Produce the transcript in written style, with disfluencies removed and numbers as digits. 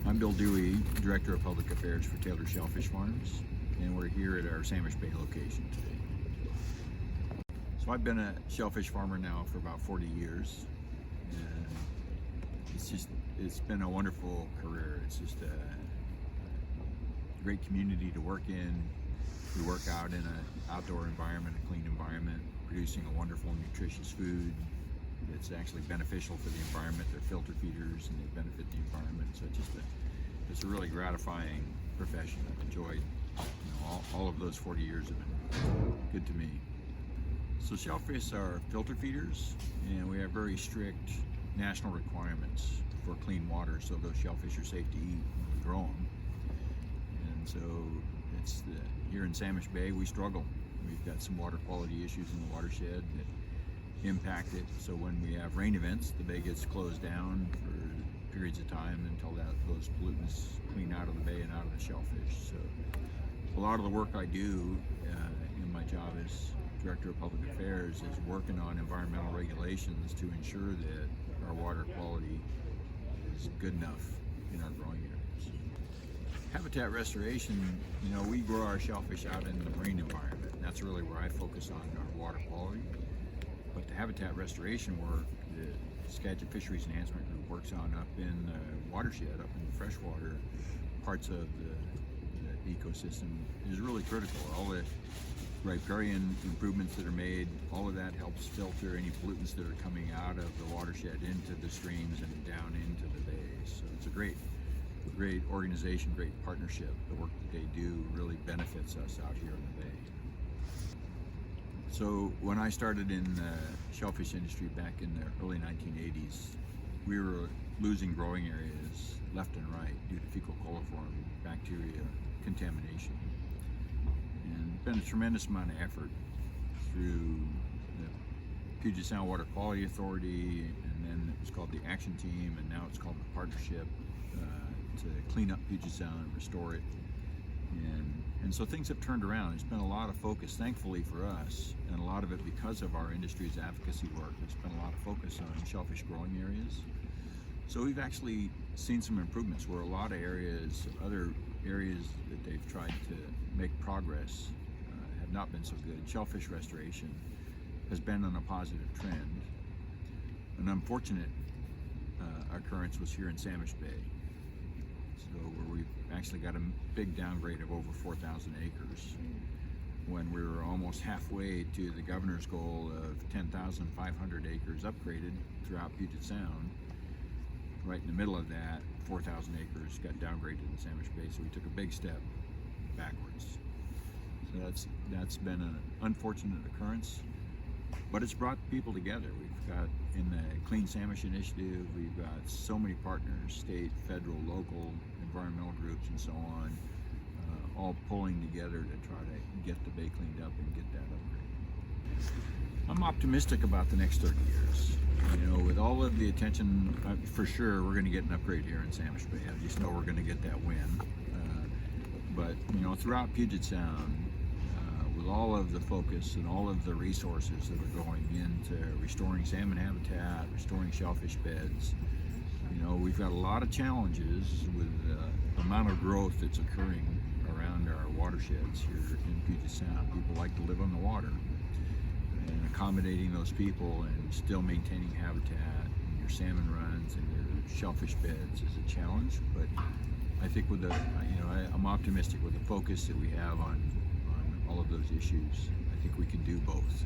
I'm Bill Dewey, Director of Public Affairs for Taylor Shellfish Farms, and we're here at our Sandwich Bay location today. So I've been a shellfish farmer now for about 40 years, and it's been a wonderful career. It's just a great community to work in. We work out in an outdoor environment, a clean environment, producing a wonderful, nutritious food. It's actually beneficial for the environment. They're filter feeders and they benefit the environment. So it's a really gratifying profession. I've enjoyed, all of those 40 years have been good to me. So shellfish are filter feeders, and we have very strict national requirements for clean water, so those shellfish are safe to eat when we grow them. And so here in Sandwich Bay, we struggle. We've got some water quality issues in the watershed that impact it. So when we have rain events, the bay gets closed down for periods of time until those pollutants clean out of the bay and out of the shellfish. So a lot of the work I do in my job as Director of Public Affairs is working on environmental regulations to ensure that our water quality is good enough in our growing areas. Habitat restoration, we grow our shellfish out in the marine environment. That's really where I focus on our water quality. But the habitat restoration work that Skagit Fisheries Enhancement Group works on up in the watershed, up in the freshwater parts of the ecosystem is really critical. All the riparian improvements that are made, all of that helps filter any pollutants that are coming out of the watershed into the streams and down into the bays. So it's a great organization, great partnership. The work that they do really benefits us out here in the bay. So when I started in the shellfish industry back in the early 1980s, we were losing growing areas left and right due to fecal coliform bacteria contamination. And been a tremendous amount of effort through the Puget Sound Water Quality Authority, and then it was called the Action Team, and now it's called the Partnership to clean up Puget Sound and restore it. And so things have turned around. There's been a lot of focus, thankfully for us, and a lot of it because of our industry's advocacy work. There's been a lot of focus on shellfish growing areas. So we've actually seen some improvements where a lot of other areas that they've tried to make progress have not been so good. Shellfish restoration has been on a positive trend. An unfortunate occurrence was here in Sandwich Bay. So where we've actually got a big downgrade of over 4,000 acres when we were almost halfway to the governor's goal of 10,500 acres upgraded throughout Puget Sound. Right in the middle of that, 4,000 acres got downgraded in Sandwich Bay, so we took a big step backwards. So that's been an unfortunate occurrence, but it's brought people together. We've got in the Clean Sandwich Initiative, we've got so many partners, state, federal, local, environmental groups, and so on, all pulling together to try to get the bay cleaned up and get that upgrade. I'm optimistic about the next 30 years. With all of the attention, for sure we're going to get an upgrade here in Sandwich Bay. I just know we're going to get that win. But throughout Puget Sound, with all of the focus and all of the resources that are going into restoring salmon habitat, restoring shellfish beds, we've got a lot of challenges with the amount of growth that's occurring around our watersheds here in Puget Sound. People like to live on the water, and accommodating those people and still maintaining habitat in your salmon runs and your shellfish beds is a challenge. But I think I'm optimistic with the focus that we have on all of those issues. I think we can do both.